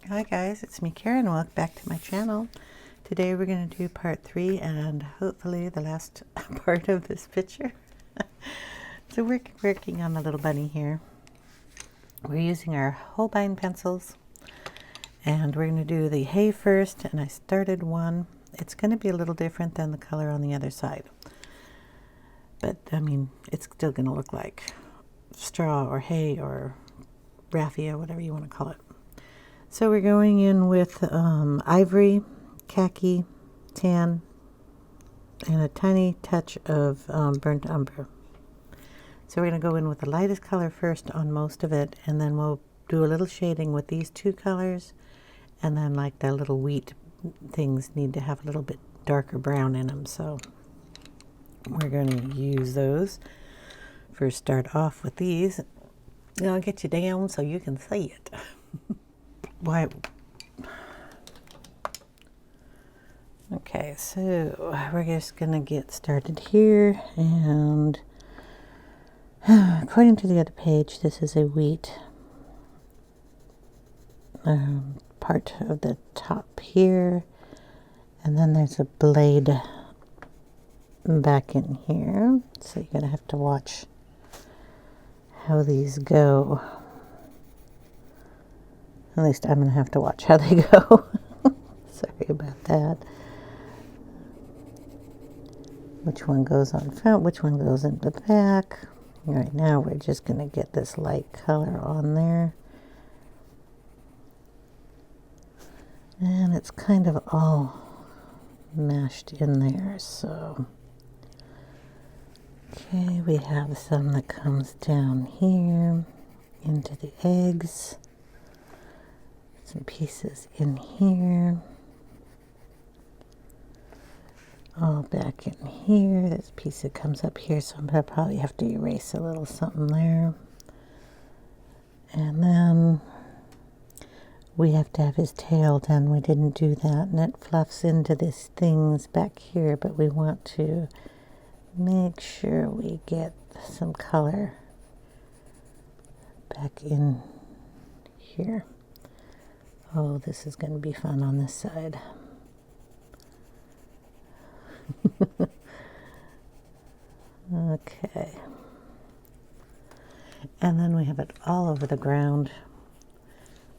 Hi guys, it's me Karen. Welcome back to my channel. Today we're going to do part 3 and hopefully the last part of this picture. So we're working on the little bunny here. We're using our Holbein pencils and we're going to do the hay first, and I started one. It's going to be a little different than the color on the other side, but I mean it's still going to look like straw or hay or raffia, whatever you want to call it. So we're going in with ivory, khaki, tan, and a tiny touch of burnt umber. So we're going to go in with the lightest color first on most of it, and then we'll do a little shading with these two colors, and then like the little wheat things need to have a little bit darker brown in them, so we're going to use those. First start off with these. I'll get you down so you can see it. Why? Okay, so we're just gonna get started here, and according to the other page, this is a wheat part of the top here, and then there's a blade back in here, so you're gonna have to watch how these go. At least I'm gonna have to watch how they go. Sorry about that. Which one goes on front, which one goes in the back. Right now we're just going to get this light color on there. And it's kind of all mashed in there, so. Okay, we have some that comes down here into the eggs. Some pieces in here. All back in here. There's a piece that comes up here, so I'm going to probably have to erase a little something there. And then we have to have his tail done. We didn't do that, and it fluffs into these things back here, but we want to make sure we get some color back in here. Oh, this is going to be fun on this side. Okay. And then we have it all over the ground.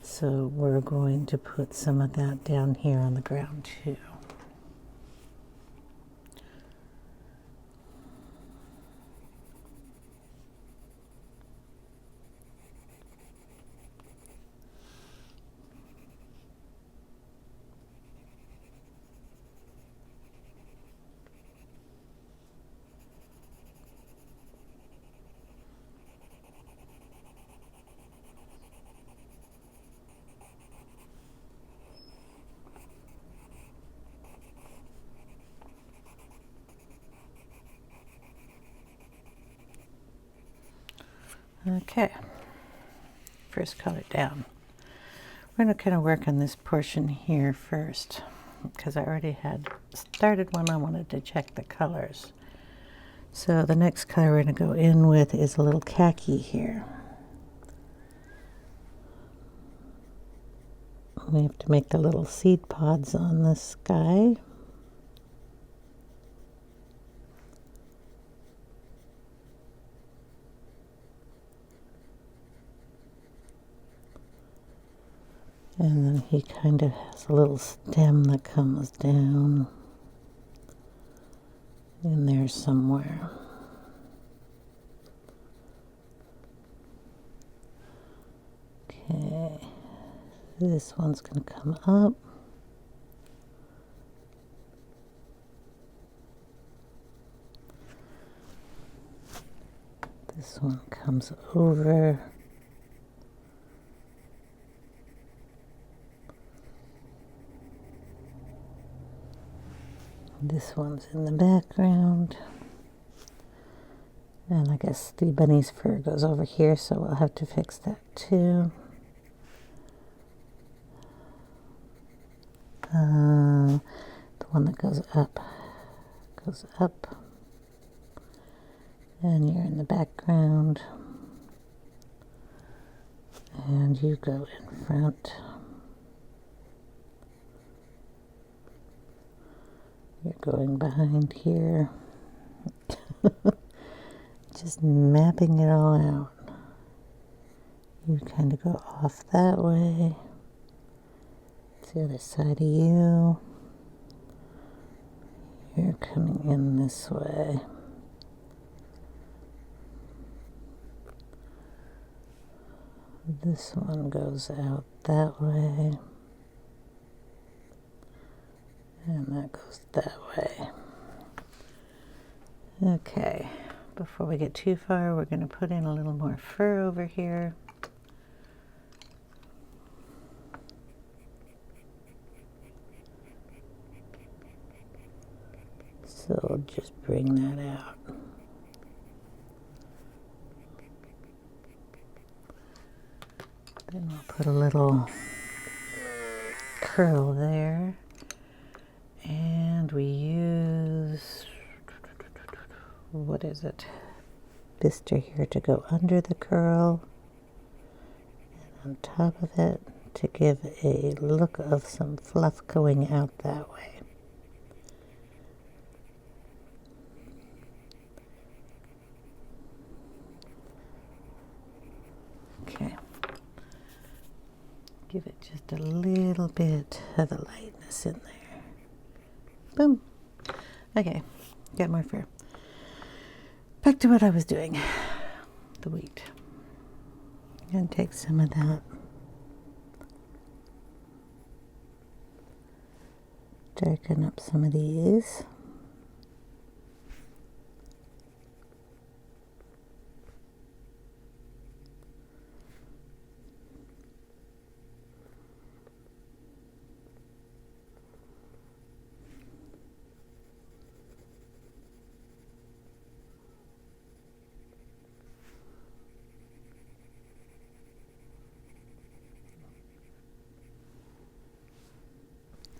So we're going to put some of that down here on the ground too. Okay, first color down. We're going to kind of work on this portion here first, because I already had started one. I wanted to check the colors. So the next color we're going to go in with is a little khaki here. We have to make the little seed pods on this guy. And then he kind of has a little stem that comes down in there somewhere. Okay, this one's going to come up. This one comes over. This one's in the background. And I guess the bunny's fur goes over here, so we'll have to fix that too. The one that goes up. And you're in the background. And you go in front. going behind here. Just mapping it all out. You kind of go off that way. It's the other side of you. You're coming in this way. This one goes out that way. And that goes that way. Okay, before we get too far, we're going to put in a little more fur over here. So just bring that out. Then we'll put a little curl there. And we use, what is it? Bister here to go under the curl. And on top of it to give a look of some fluff going out that way. Okay. Give it just a little bit of the lightness in there. Boom. Okay, got more fur. Back to what I was doing. The wheat. And take some of that. Darken up some of these.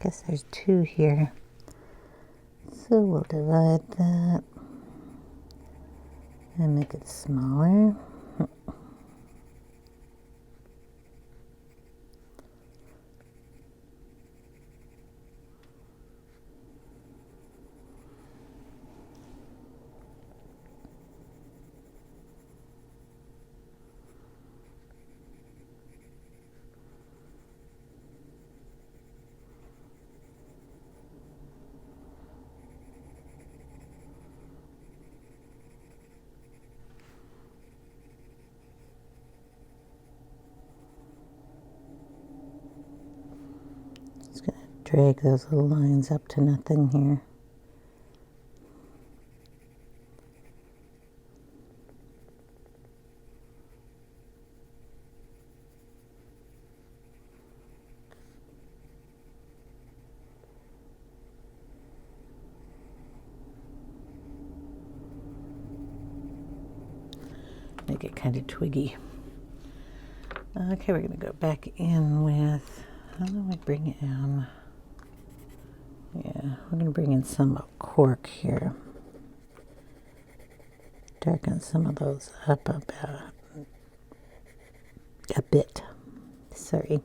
Guess there's two here, so we'll divide that and make it smaller. Just going to drag those little lines up to nothing here. Make it kind of twiggy. Okay, we're going to go back in with, how do we bring in? Yeah, we're going to bring in some cork here. Darken some of those up about a bit. Sorry.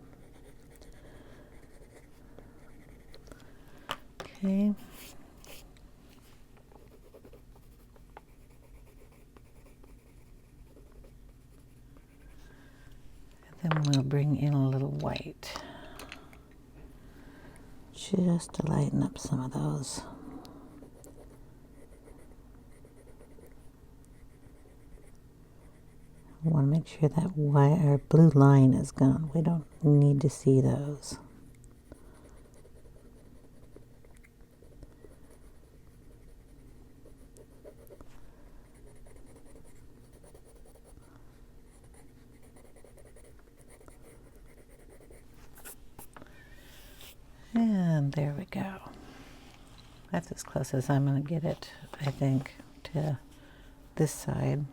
Okay. Then we'll bring in a little white, just to lighten up some of those. I want to make sure that white or blue line is gone. We don't need to see those. And there we go. That's as close as I'm going to get it, I think, to this side.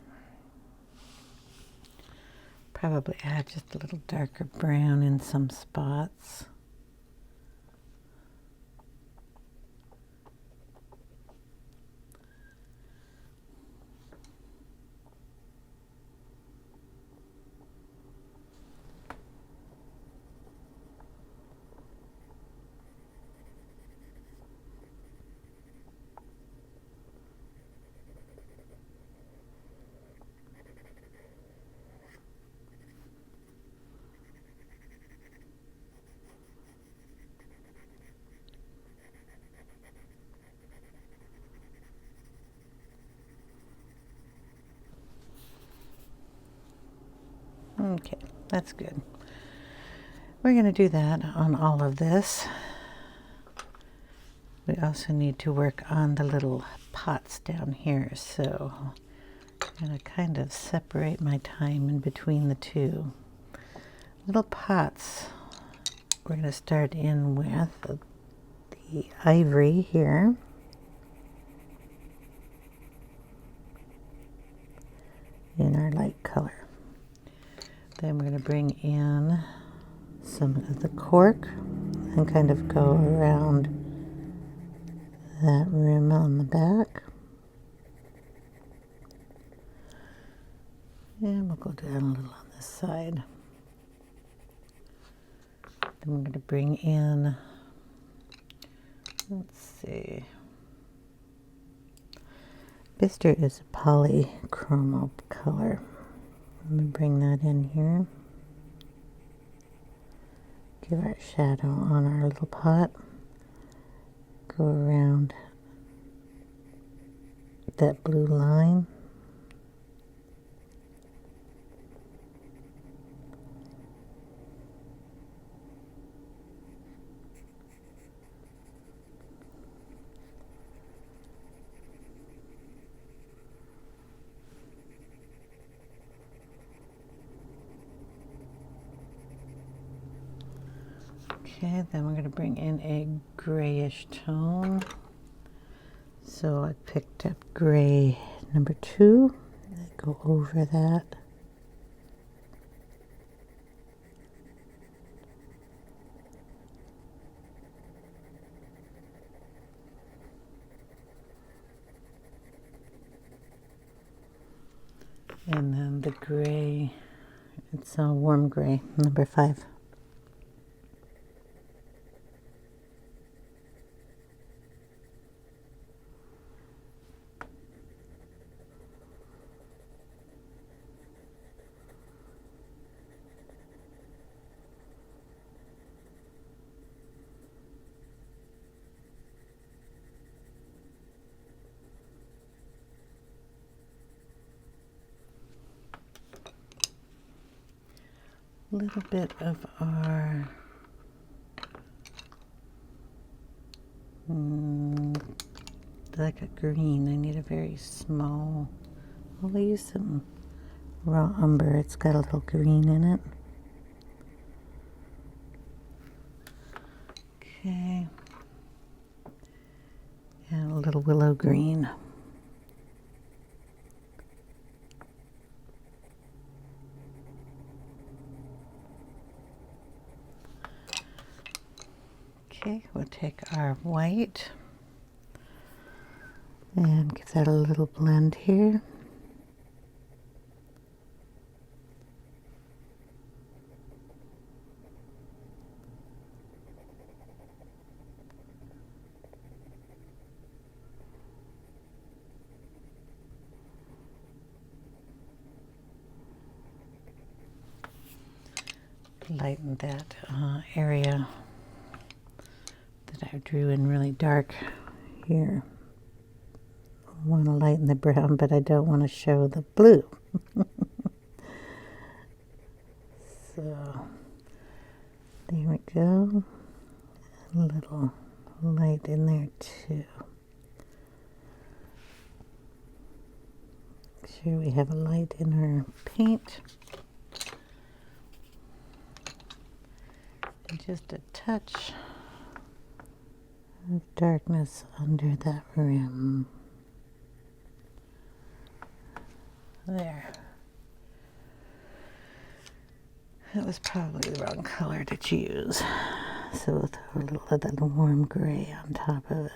Probably add just a little darker brown in some spots. Okay, that's good. We're going to do that on all of this. We also need to work on the little pots down here, so I'm going to kind of separate my time in between the two. Little pots, we're going to start in with the ivory here. In our light color. Then we're going to bring in some of the cork and kind of go around that rim on the back. And we'll go down a little on this side. Then we're going to bring in, let's see, Bister is a Polychromos color. I'm going to bring that in here. Give our shadow on our little pot. Go around that blue line. Okay, then we're going to bring in a grayish tone. So I picked up gray number 2. Go over that. And then the gray, it's a warm gray, number 5. A little bit of our like a green. I need a very small, I'll use some raw umber. It's got a little green in it. Okay. And a little willow green. Okay, we'll take our white and give that a little blend here. Lighten that area that I drew in really dark here. I want to lighten the brown, but I don't want to show the blue. So there we go. A little light in there too. Make sure we have a light in our paint. And just a touch of darkness under that rim. There. That was probably the wrong color to choose. So we'll throw a little of that warm gray on top of it.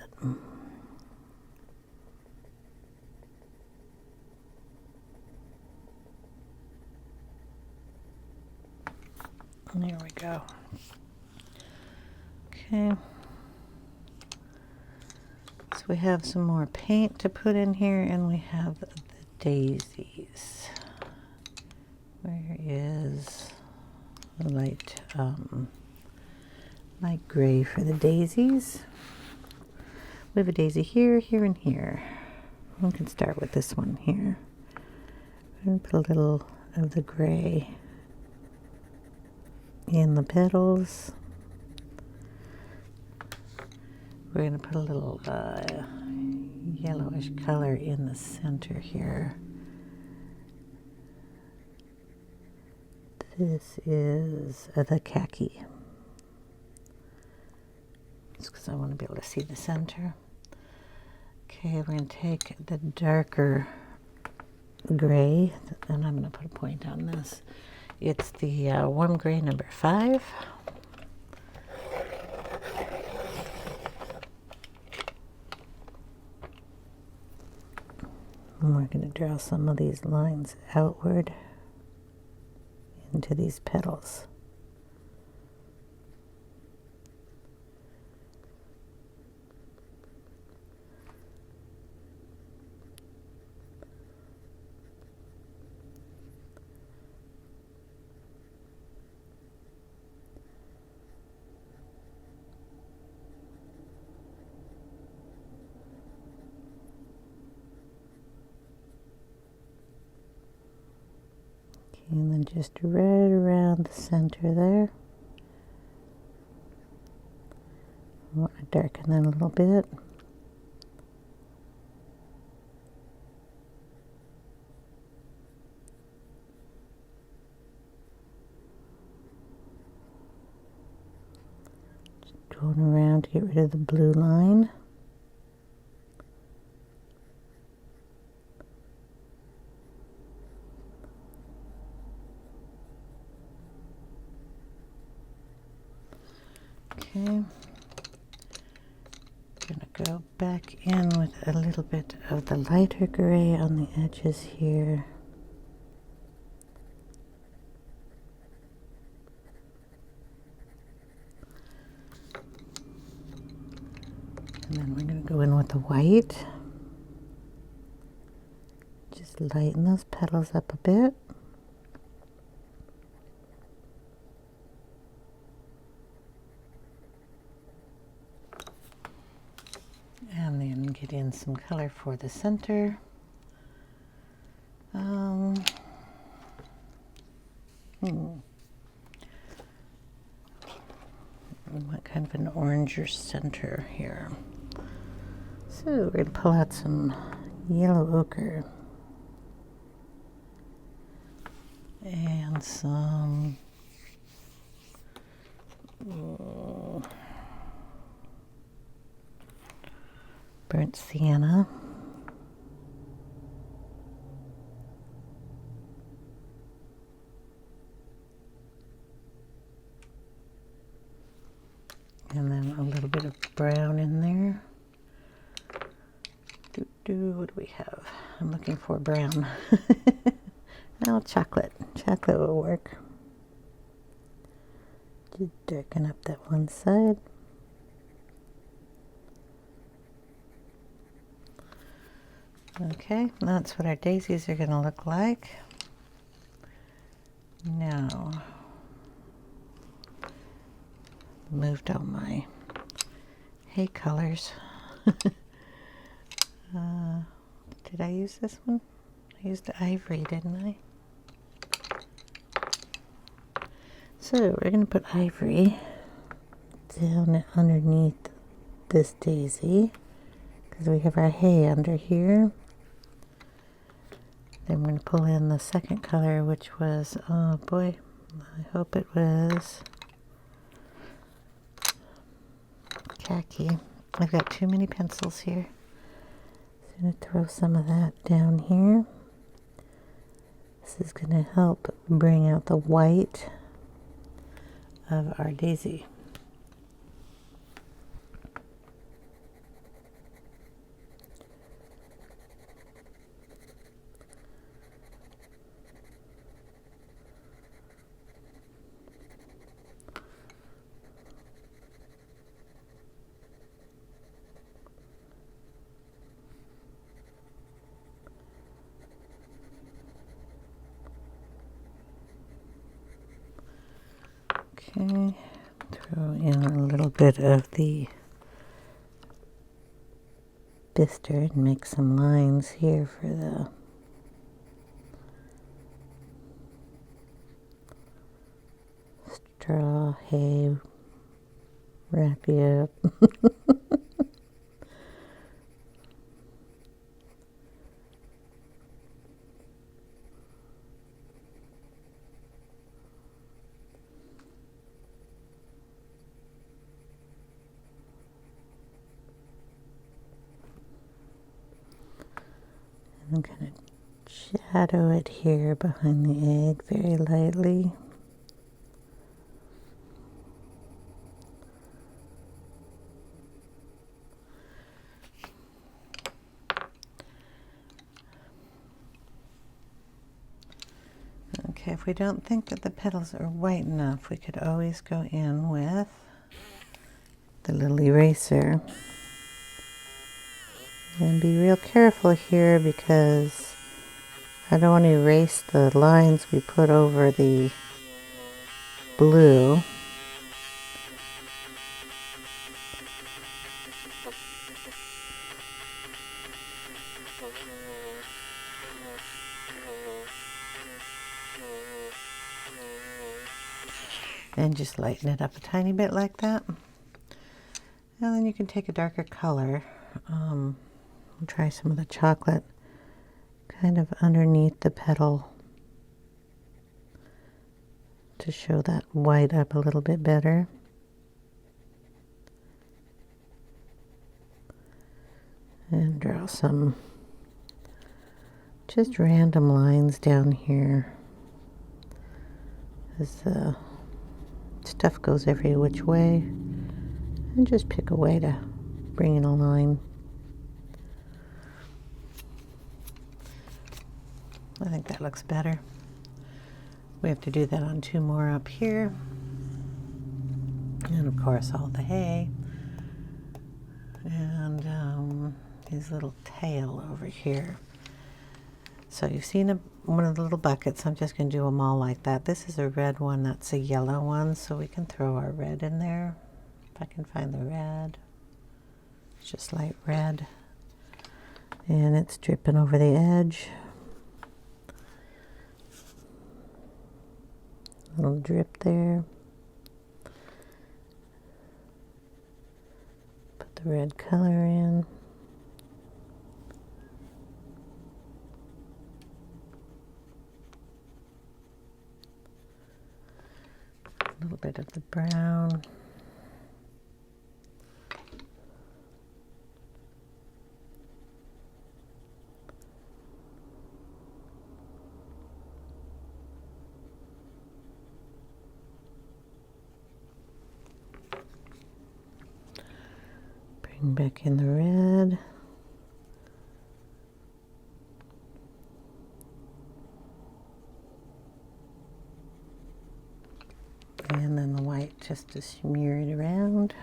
There we go. Okay. So we have some more paint to put in here, and we have the daisies. Where is the light gray for the daisies? We have a daisy here, here, and here. We can start with this one here. I'm going to put a little of the gray in the petals. We're going to put a little yellowish color in the center here. This is the khaki. Just because I want to be able to see the center. Okay, we're going to take the darker gray, and I'm going to put a point on this. It's the warm gray number 5. And we're going to draw some of these lines outward into these petals. And then just right around the center there. I want to darken that a little bit. Just going around to get rid of the blue line. Okay, I'm going to go back in with a little bit of the lighter gray on the edges here. And then we're going to go in with the white. Just lighten those petals up a bit. And then get in some color for the center. What kind of an oranger center here. So we're going to pull out some yellow ochre and some burnt sienna. And then a little bit of brown in there. What do we have? I'm looking for brown. Oh, chocolate. Chocolate will work. Just darken up that one side. Okay, that's what our daisies are going to look like. Now, moved all my hay colors. Did I use this one? I used the ivory, didn't I? So we're going to put ivory down underneath this daisy because we have our hay under here. Then we're going to pull in the second color, which was, oh boy, I hope it was khaki. I've got too many pencils here. So I'm going to throw some of that down here. This is going to help bring out the white of our daisy. Okay, throw in a little bit of the Bister and make some lines here for the straw, hay, wrap you up. I'm going to shadow it here behind the egg very lightly. Okay, if we don't think that the petals are white enough, we could always go in with the little eraser. And be real careful here because I don't want to erase the lines we put over the blue. And just lighten it up a tiny bit like that. And then you can take a darker color. We'll try some of the chocolate kind of underneath the petal to show that white up a little bit better. And draw some just random lines down here as the stuff goes every which way, and just pick a way to bring in a line. I think that looks better. We have to do that on two more up here, and of course all the hay, and his little tail over here. So you've seen one of the little buckets. I'm just going to do them all like that. This is a red one, that's a yellow one, so we can throw our red in there. If I can find the red. It's just light red. And it's dripping over the edge. A little drip there. Put the red color in. A little bit of the brown. Bring back in the red. And then the white just to smear it around.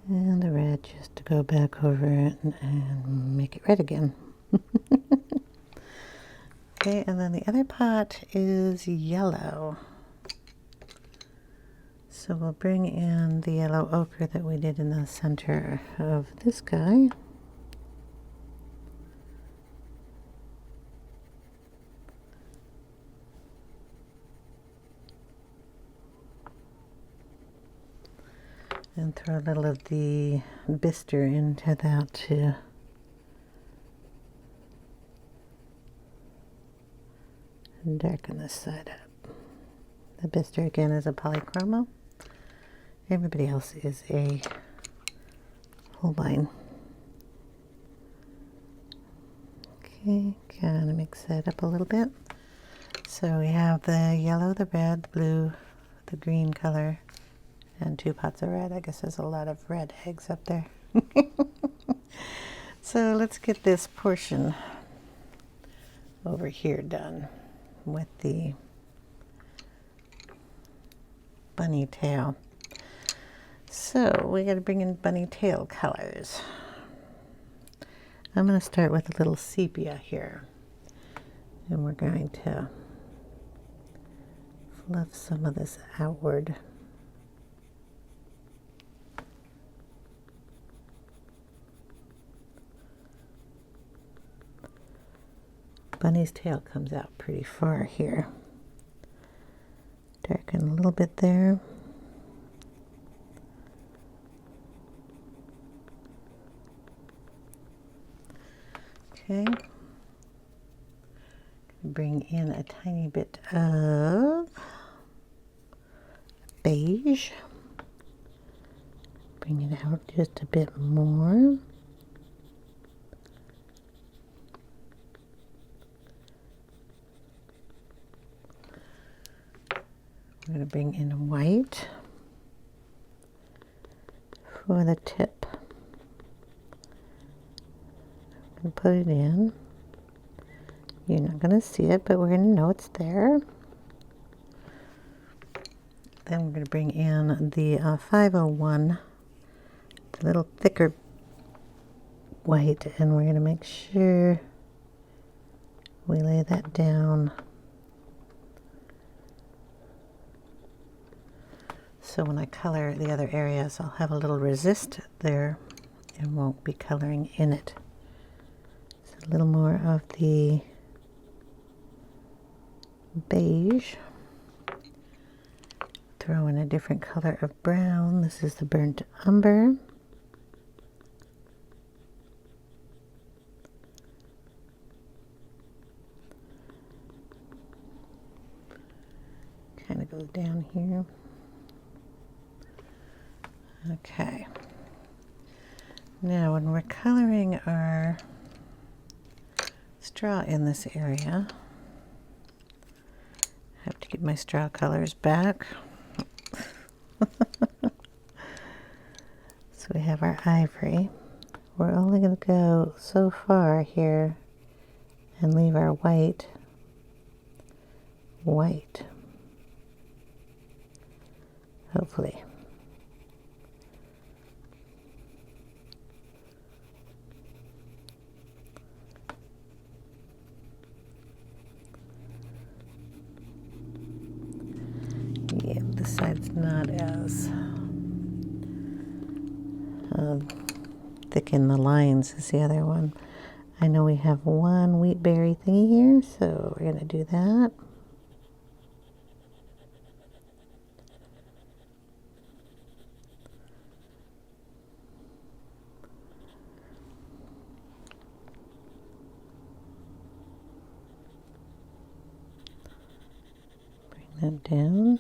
And the red just to go back over it and make it red again. Okay, and then the other pot is yellow. So we'll bring in the yellow ochre that we did in the center of this guy. And throw a little of the Bister into that to darken this side up. The Bister again is a Polychromo. Everybody else is a Holbein. Okay, kind of mix that up a little bit. So we have the yellow, the red, the blue, the green color, and two pots of red. I guess there's a lot of red eggs up there. So let's get this portion over here done with the bunny tail. So we got to bring in bunny tail colors. I'm going to start with a little sepia here, and we're going to fluff some of this outward. bunny's tail comes out pretty far here. Darken a little bit there. Okay. Bring in a tiny bit of beige. Bring it out just a bit more. I'm going to bring in white for the tip. I'm going to put it in. You're not going to see it, but we're going to know it's there. Then we're going to bring in the 501, the little thicker white, and we're going to make sure we lay that down. So when I color the other areas, I'll have a little resist there and won't be coloring in it. So a little more of the beige. Throw in a different color of brown. This is the burnt umber. Kind of goes down here. Okay. Now when we're coloring our straw in this area, I have to get my straw colors back. So we have our ivory. We're only going to go so far here and leave our white white. Hopefully. Yeah, this side's not as thick in the lines as the other one. I know we have one wheat berry thingy here, so we're going to do that. Bring that down.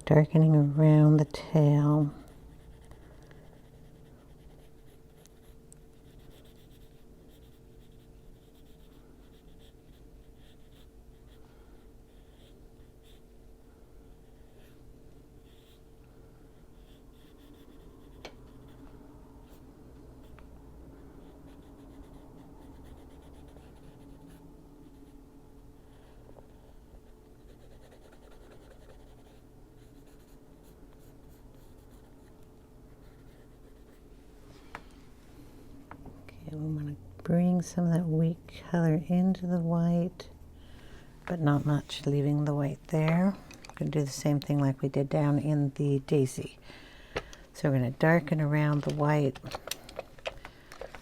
Darkening around the tail. We want to bring some of that wheat color into the white, but not much, leaving the white there. We're going to do the same thing like we did down in the daisy. So we're going to darken around the white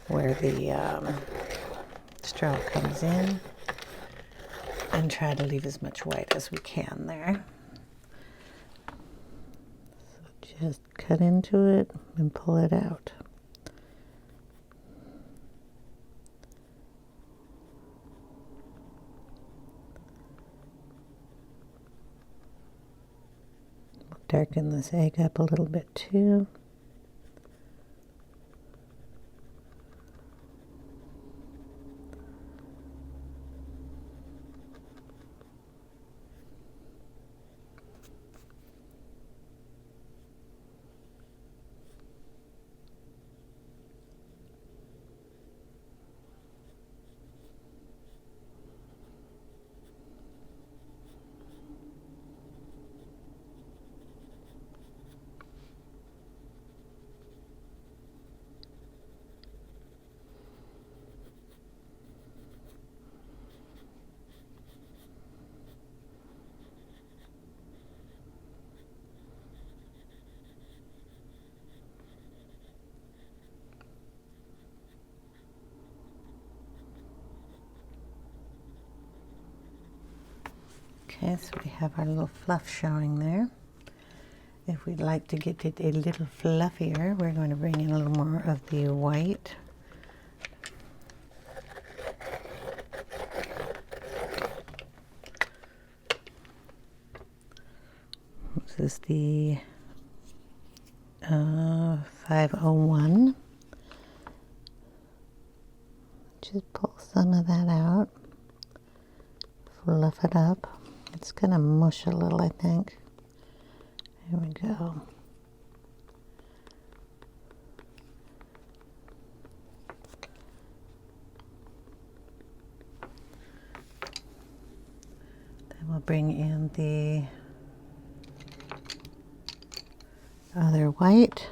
where the straw comes in and try to leave as much white as we can there. So just cut into it and pull it out. Darken this egg up a little bit too. Okay, so we have our little fluff showing there. If we'd like to get it a little fluffier, we're going to bring in a little more of the white. This is the 501. Just pull some of that out, fluff it up. It's gonna mush a little, I think. Here we go. Then we'll bring in the other white.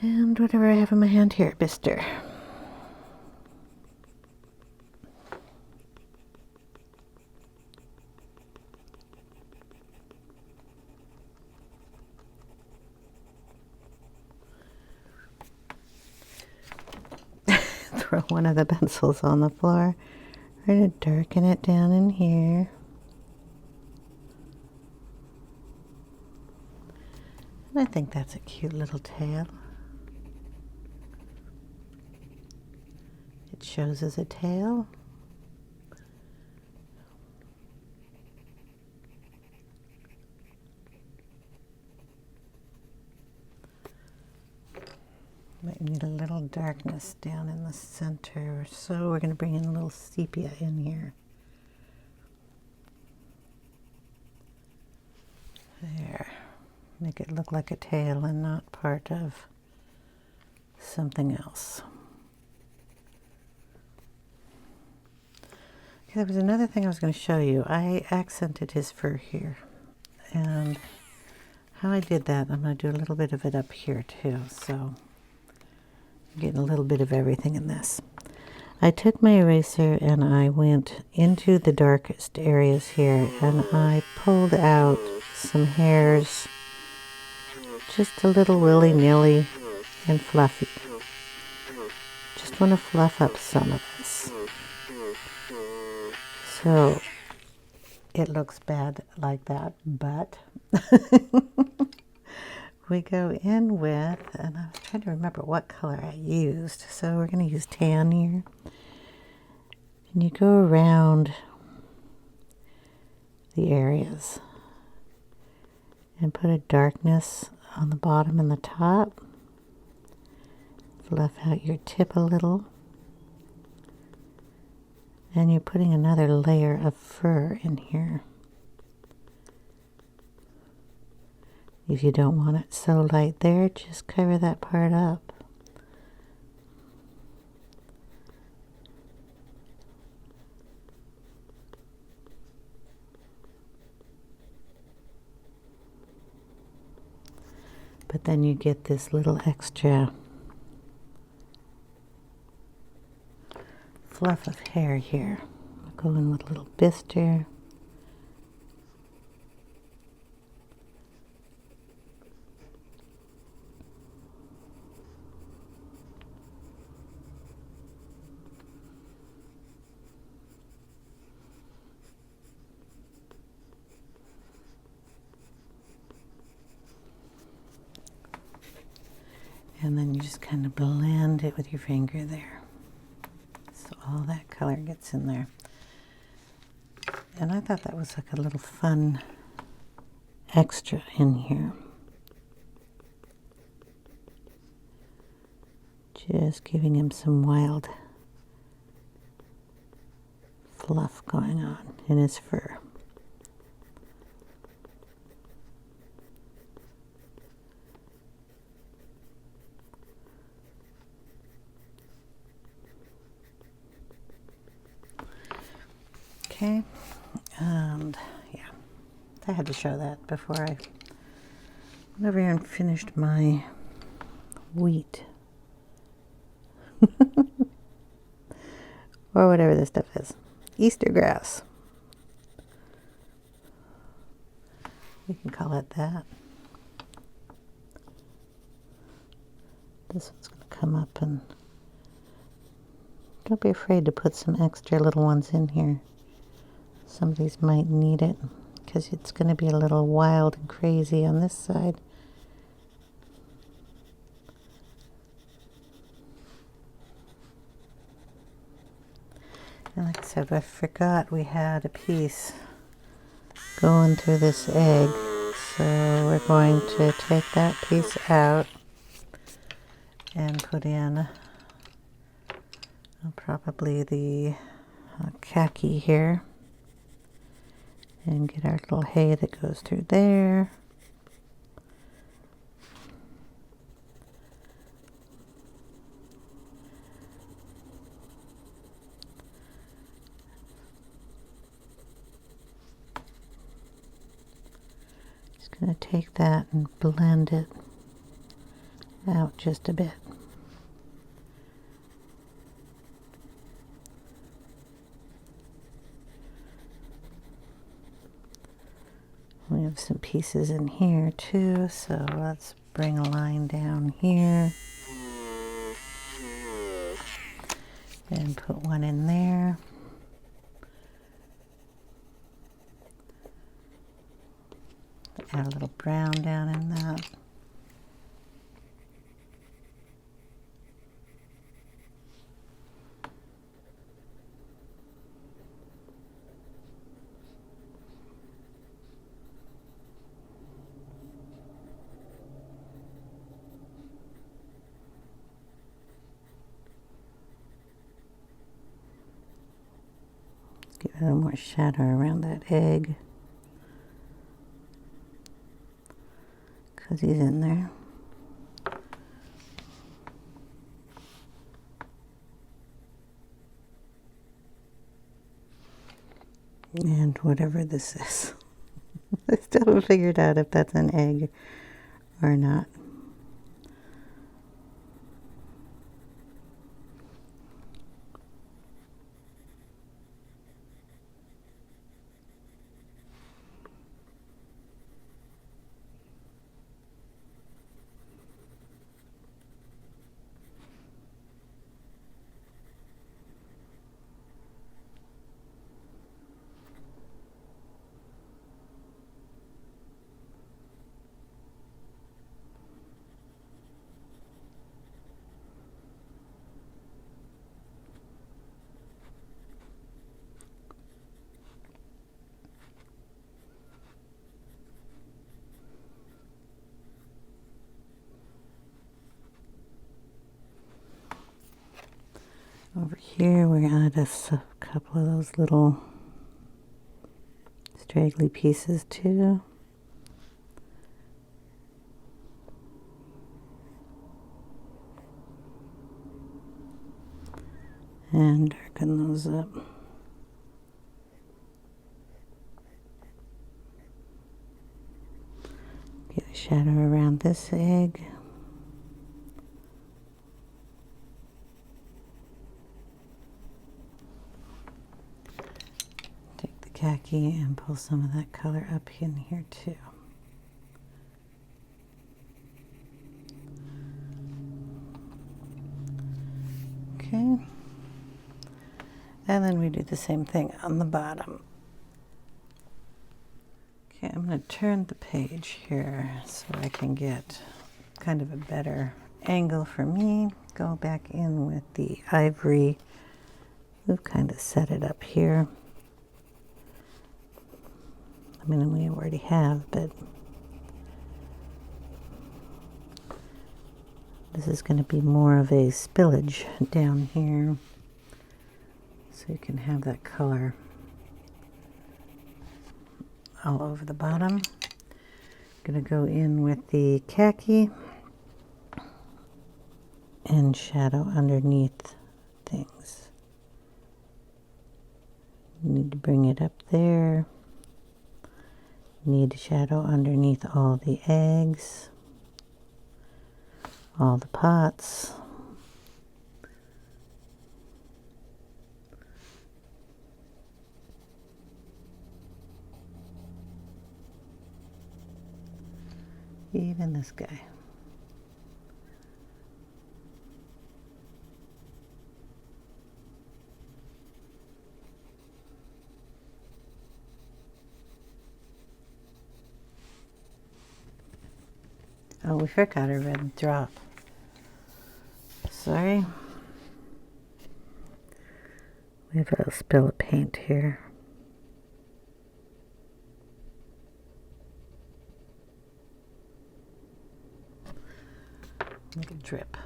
And whatever I have in my hand here, Bister. Throw one of the pencils on the floor. We're going to darken it down in here. And I think that's a cute little tail. It shows as a tail. Might need a little darkness down in the center, so we're going to bring in a little sepia in here. There. Make it look like a tail and not part of something else. Okay, there was another thing I was going to show you. I accented his fur here, and how I did that, I'm going to do a little bit of it up here too, so I'm getting a little bit of everything in this. I took my eraser and I went into the darkest areas here, and I pulled out some hairs, just a little willy-nilly and fluffy. Just want to fluff up some of this. So it looks bad like that, but we go in with, and I was trying to remember what color I used, so we're going to use tan here. And you go around the areas and put a darkness on the bottom and the top. Fluff out your tip a little. And you're putting another layer of fur in here. If you don't want it so light there, just cover that part up. But then you get this little extra fluff of hair here. I'll go in with a little Bister. And then you just kind of blend it with your finger there. So all that color gets in there. And I thought that was like a little fun extra in here. Just giving him some wild fluff going on in his fur. Okay, and yeah, I had to show that before I went over here and finished my wheat. Or whatever this stuff is. Easter grass. We can call it that. This one's going to come up and Don't be afraid to put some extra little ones in here. Some of these might need it because it's going to be a little wild and crazy on this side. And like I said, I forgot we had a piece going through this egg. So we're going to take that piece out and put in probably the khaki here. And get our little hay that goes through there. Going to take that and blend it out just a bit. We have some pieces in here too, so let's bring a line down here and put one in there. Add a little brown down in that. Give it a little more shadow around that egg. Because he's in there. And whatever this is. I still haven't figured out if that's an egg or not. Over here, we're going to add a couple of those little straggly pieces too. And darken those up. Get a shadow around this egg. Khaki and pull some of that color up in here too. Okay, and then we do the same thing on the bottom. Okay, I'm going to turn the page here so I can get kind of a better angle for me. Go back in with the ivory. We've kind of set it up here. I mean, we already have, but this is going to be more of a spillage down here, so you can have that color all over the bottom. I'm going to go in with the khaki and shadow underneath things. You need to bring it up there. Need a shadow underneath all the eggs, all the pots. Even this guy. Oh, we forgot a red drop. Sorry. We have a spill of paint here. Make a drip.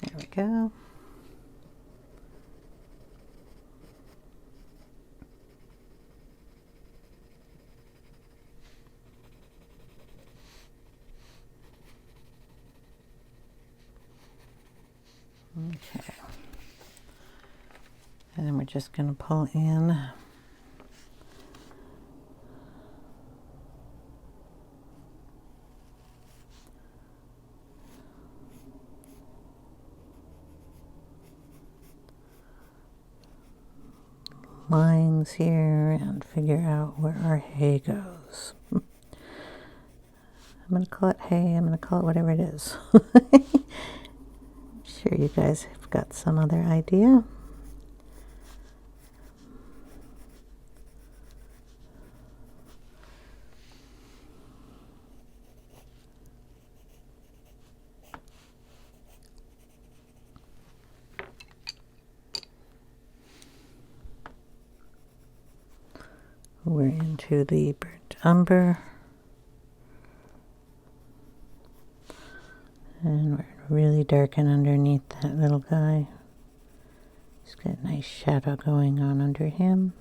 There we go. Okay. And then we're just going to pull in lines here and figure out where our hay goes. I'm going to call it hay. I'm going to call it whatever it is. I'm sure you guys have got some other idea. We're into the burnt umber. And we're really darken underneath that little guy. He's got a nice shadow going on under him.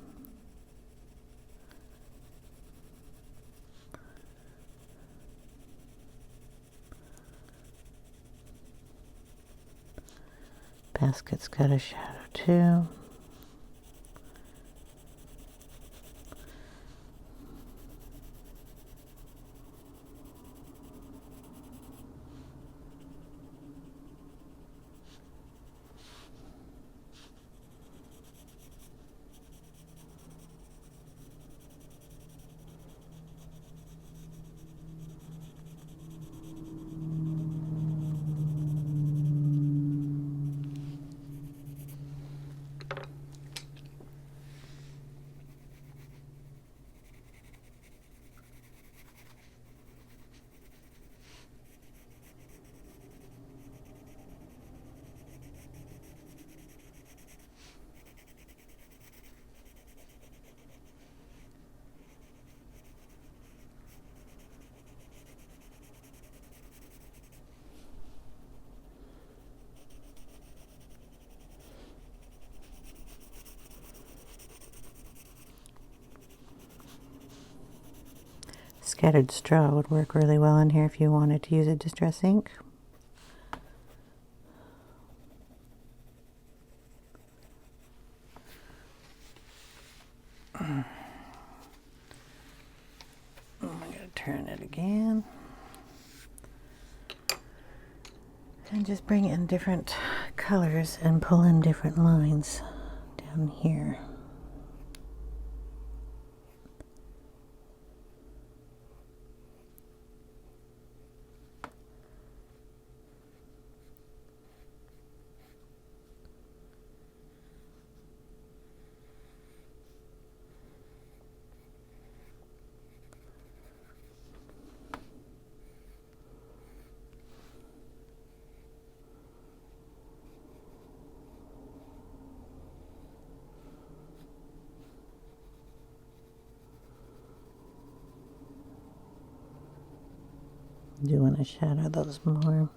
Basket's got a shadow too. Scattered straw would work really well in here if you wanted to use a distress ink. I'm going to turn it again. And just bring in different colors and pull in different lines down here. Do want to shadow those more.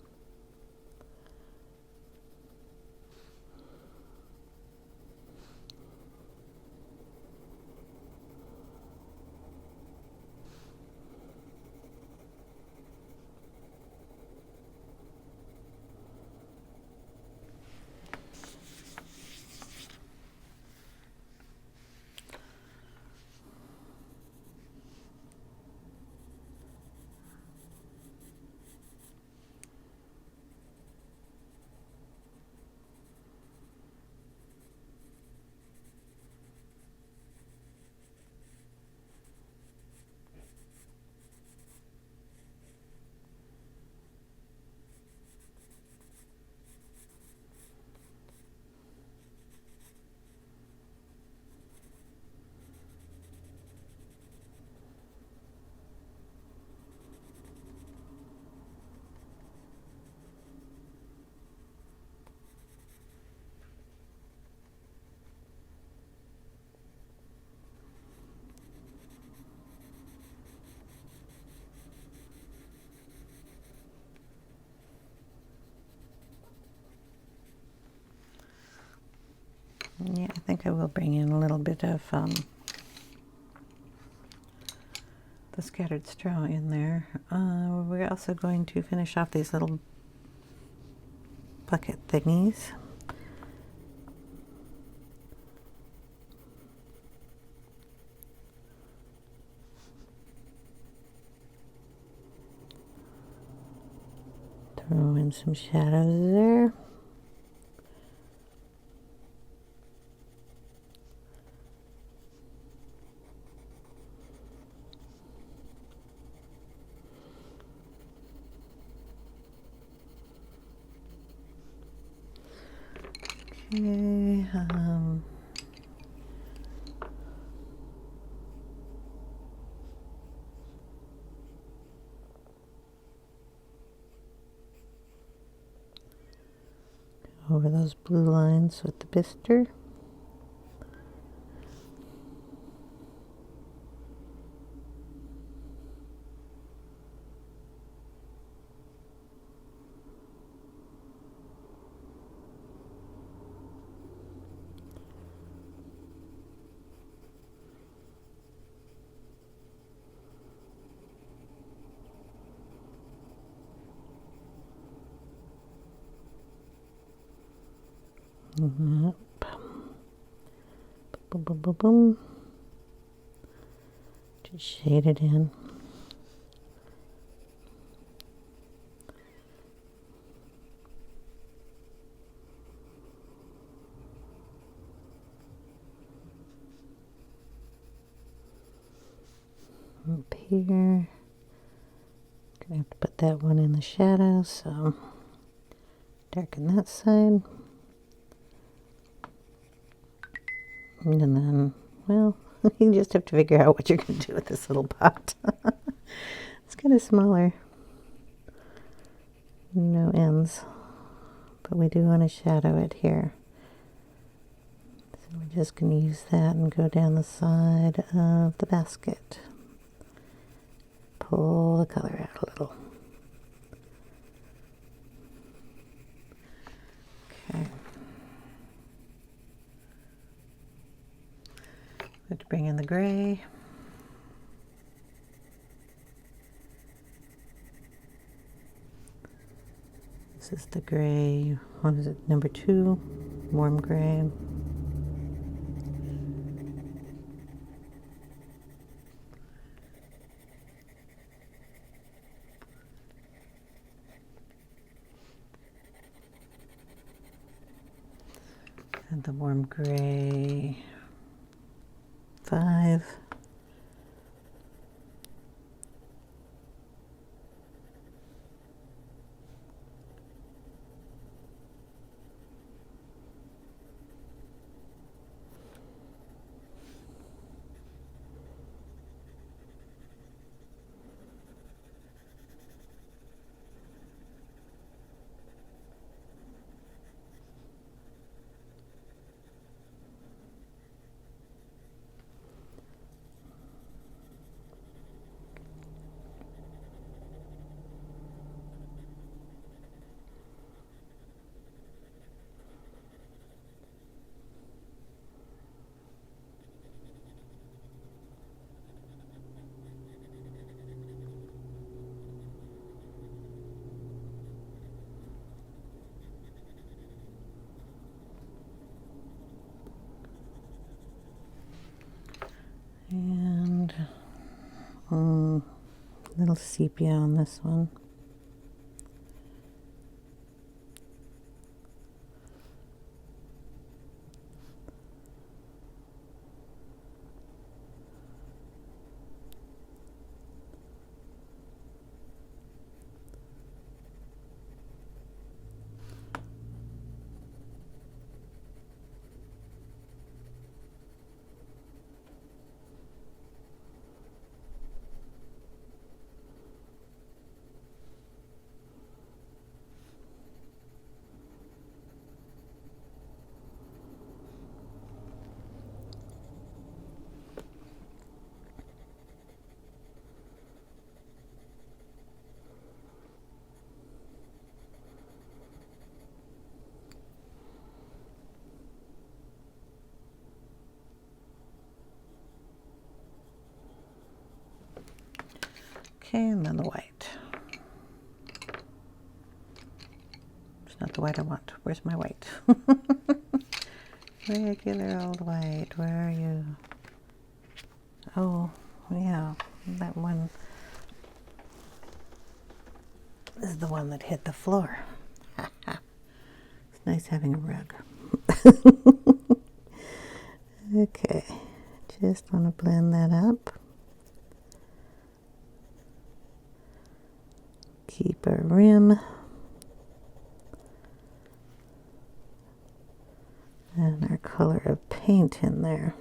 I will bring in a little bit of the scattered straw in there. We're also going to finish off these little bucket thingies. Throw in some shadows there. Okay, over those blue lines with the Bister. Yep. Boom, boom, boom, boom. Just shade it in. Up here. Gonna have to put that one in the shadow, so darken that side. And then, well, you just have to figure out what you're going to do with this little pot. It's kind of smaller. No ends. But we do want to shadow it here. So we're just going to use that and go down the side of the basket. Pull the color out a little. Okay. Going to bring in the gray. This is the gray, what is it, number 2, warm gray. And the warm gray 5. And little sepia on this one. Okay, and then the white. It's not the white I want. Where's my white? Regular old white, where are you? Oh, yeah, that one is the one that hit the floor. It's nice having a rug. Okay, just want to blend that up. Keep our rim. And our color of paint in there.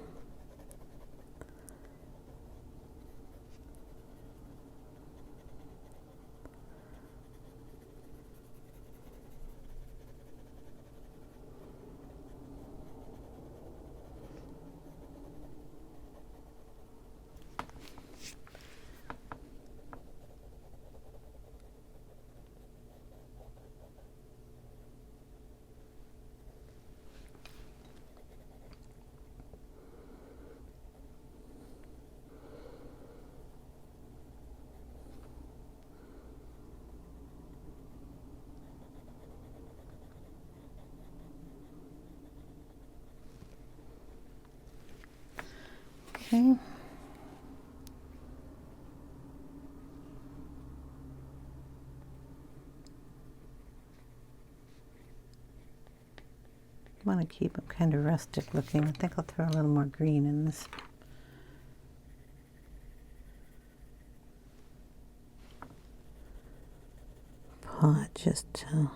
Okay. I want to keep them kind of rustic looking. I think I'll throw a little more green in this. Pot just to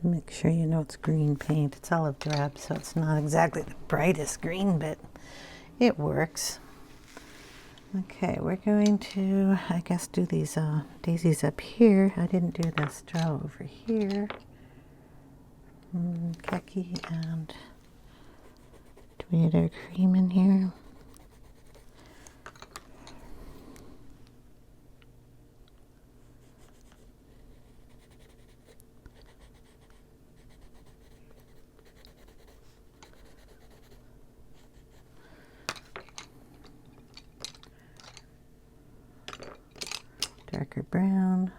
make sure you know it's green paint. It's olive drab, so it's not exactly the brightest green, but it works. Okay, we're going to, I guess, do these daisies up here. I didn't do the straw over here. Khaki, and do we need our cream in here? Darker brown.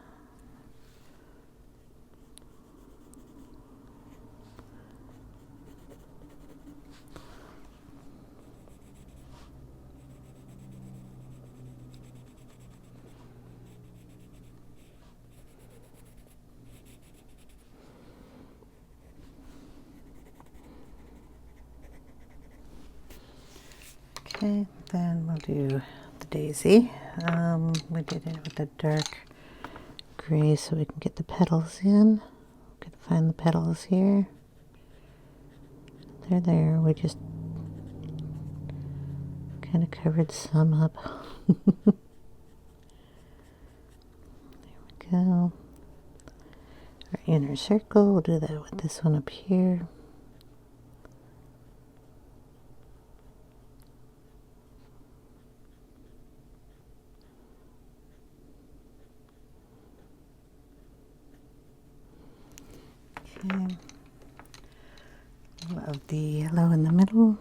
Okay, then we'll do the daisy. We did it with a dark gray so we can get the petals in. Gotta find the petals here. They're there. We just kind of covered some up. There we go. Our inner circle, we'll do that with this one up here. Okay. Love the yellow in the middle.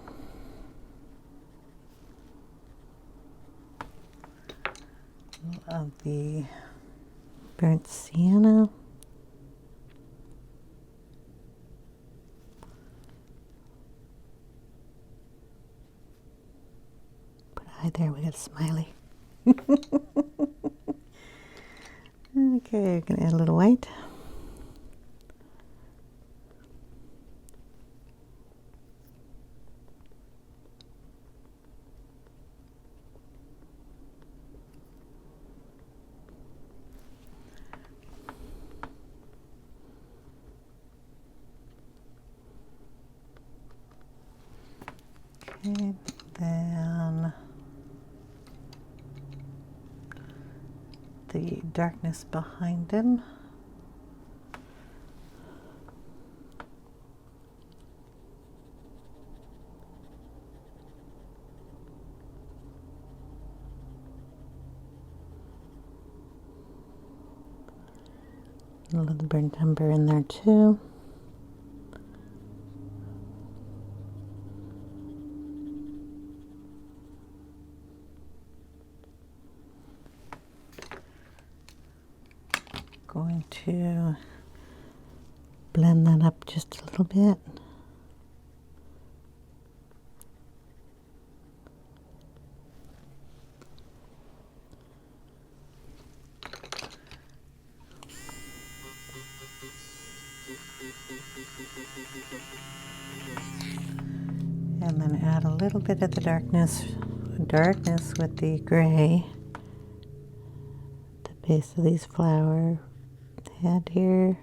Love the burnt sienna. Put an eye there, we got a smiley. Okay, we're gonna add a little white. Okay, then the darkness behind him. A little burnt umber in there too. going to blend that up just a little bit. And then add a little bit of the darkness with the gray. The base of these flower head here.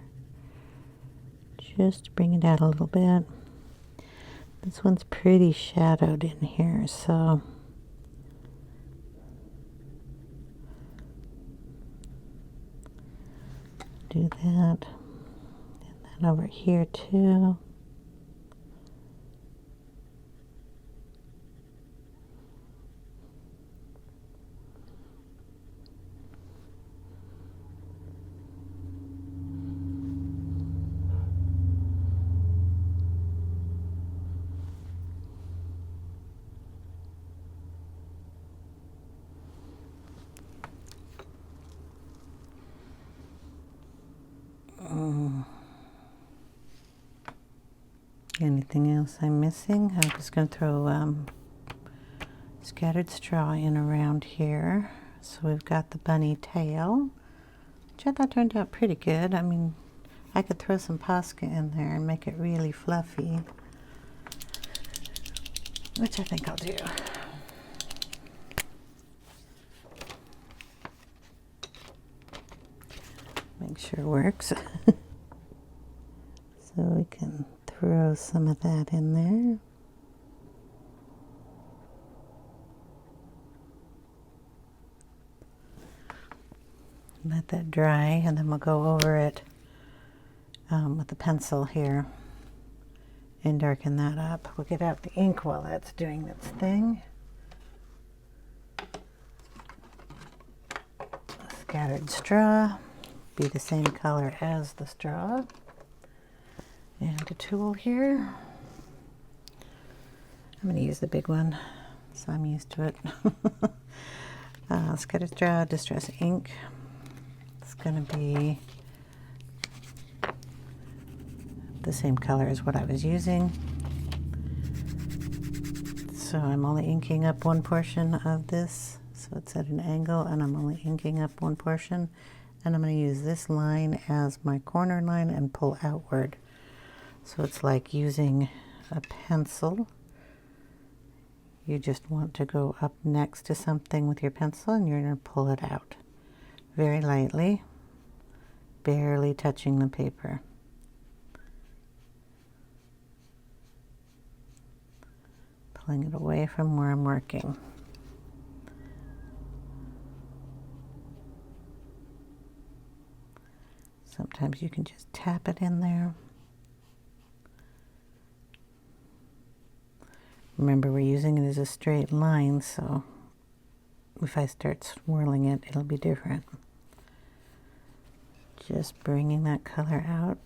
Just bring it out a little bit. This one's pretty shadowed in here, so do that. And then over here too. Anything else I'm missing? I'm just going to throw scattered straw in around here. So we've got the bunny tail, which I thought turned out pretty good. I mean, I could throw some Posca in there and make it really fluffy, which I think I'll do. Make sure it works. So we can throw some of that in there. Let that dry, and then we'll go over it with the pencil here and darken that up. We'll get out the ink while that's doing its thing. Scattered straw, be the same color as the straw. And a tool here. I'm going to use the big one, so I'm used to it. Scattered straw, distress ink. It's going to be the same color as what I was using. So I'm only inking up one portion of this, so it's at an angle, and I'm only inking up one portion. And I'm going to use this line as my corner line and pull outward. So it's like using a pencil. You just want to go up next to something with your pencil, and you're going to pull it out very lightly, barely touching the paper. Pulling it away from where I'm working. Sometimes you can just tap it in there. Remember, we're using it as a straight line, so if I start swirling it, it'll be different. Just bringing that color out.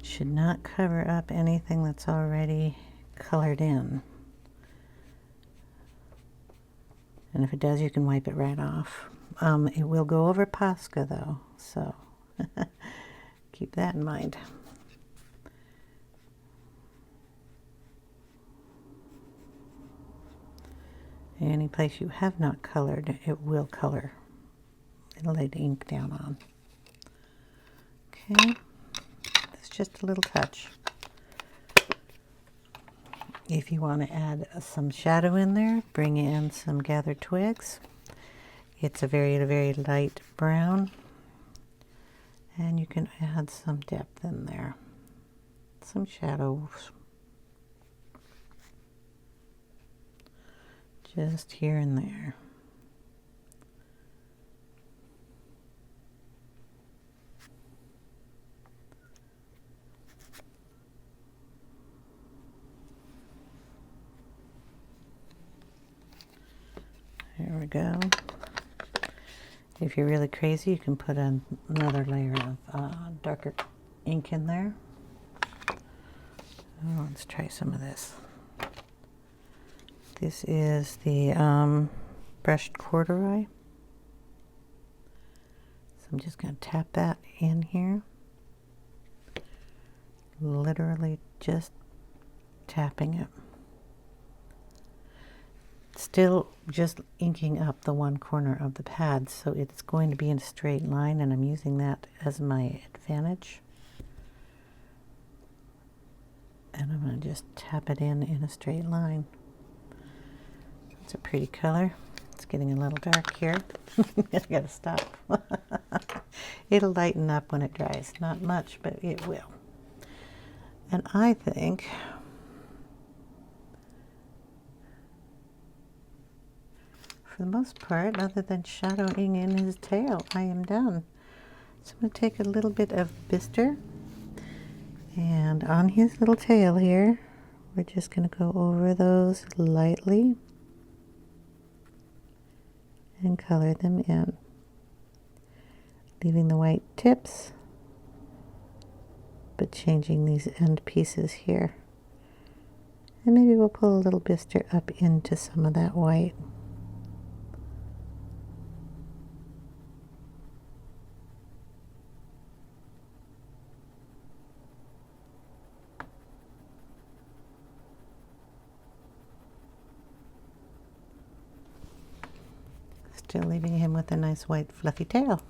Should not cover up anything that's already colored in. And if it does, you can wipe it right off. It will go over Posca though, so keep that in mind. Any place you have not colored, it will color. It'll lay the ink down on. Okay, it's just a little touch. If you want to add some shadow in there, bring in some gathered twigs. It's a very, very light brown. And you can add some depth in there. Some shadows. Just here and there. There we go. If you're really crazy, you can put another layer of darker ink in there. Oh, let's try some of this. This is the brushed corduroy. So I'm just going to tap that in here. Literally just tapping it. Still just inking up the one corner of the pad, so it's going to be in a straight line, and I'm using that as my advantage. And I'm going to just tap it in a straight line. It's a pretty color. It's getting a little dark here. I gotta stop. It'll lighten up when it dries. Not much, but it will. And I think for the most part, other than shadowing in his tail, I am done. So I'm going to take a little bit of Bister, and on his little tail here, we're just going to go over those lightly and color them in, leaving the white tips, but changing these end pieces here. And maybe we'll pull a little Bister up into some of that white. Still leaving him with a nice white fluffy tail.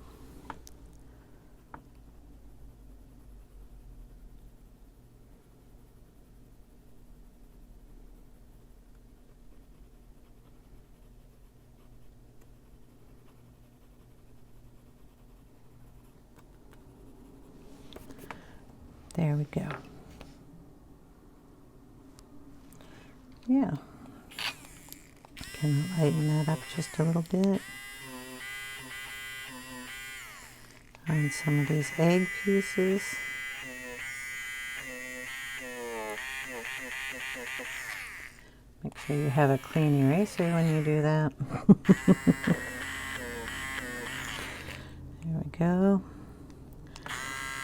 There we go. Yeah. Can lighten that up just a little bit. On some of these egg pieces. Make sure you have a clean eraser when you do that. There we go.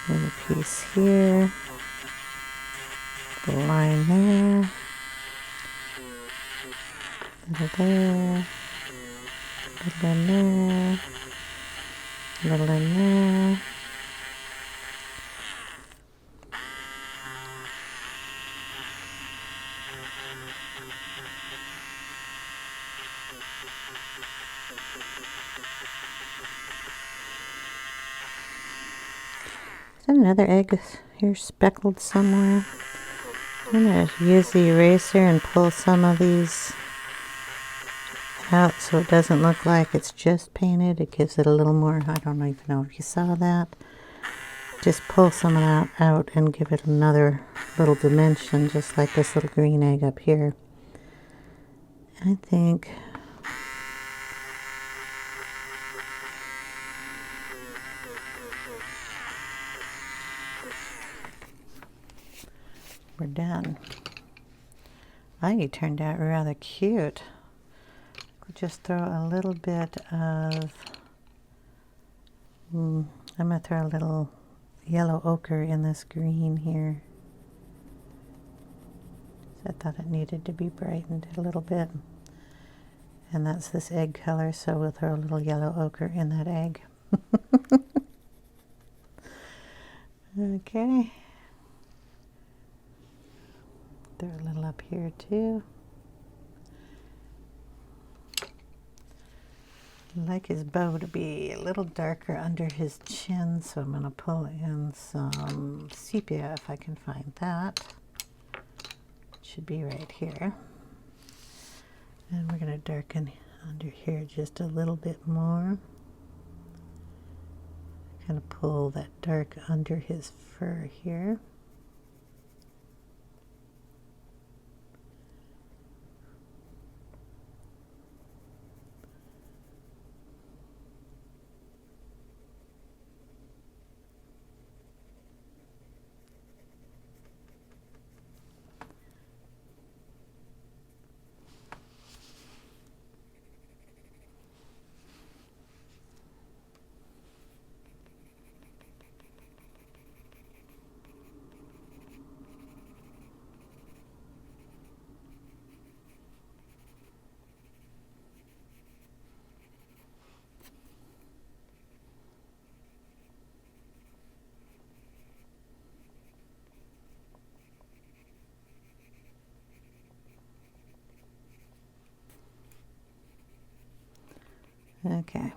Little piece here. Little line there. Little there. Little in there. Little in there. Is that another egg here speckled somewhere? I'm going to use the eraser and pull some of these out so it doesn't look like it's just painted. It gives it a little more, I don't even know if you saw that. Just pull some of that out and give it another little dimension, just like this little green egg up here. I think we're done. I think it turned out rather cute. We'll just throw a little bit of, I'm going to throw a little yellow ochre in this green here. I thought it needed to be brightened a little bit. And that's this egg color, so we'll throw a little yellow ochre in that egg. Okay. Throw a little up here too. I'd like his bow to be a little darker under his chin, so I'm going to pull in some sepia if I can find that. It should be right here. And we're going to darken under here just a little bit more. Kind of pull that dark under his fur here. Okay,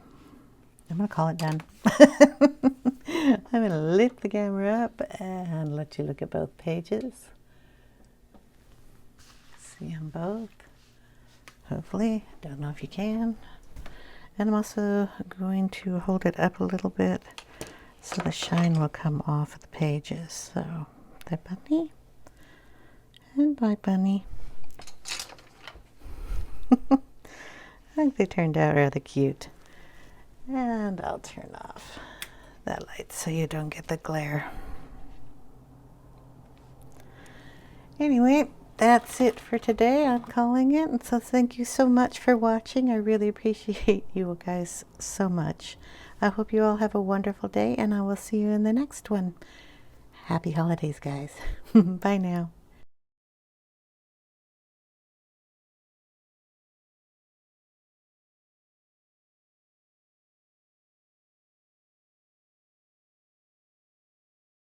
I'm going to call it done. I'm going to lift the camera up and let you look at both pages. See them both. Hopefully, don't know if you can. And I'm also going to hold it up a little bit so the shine will come off of the pages. So, the bunny and my bunny. I think they turned out rather cute. And I'll turn off that light so you don't get the glare. Anyway, that's it for today. I'm calling it. And so thank you so much for watching. I really appreciate you guys so much. I hope you all have a wonderful day, and I will see you in the next one. Happy holidays, guys. Bye now.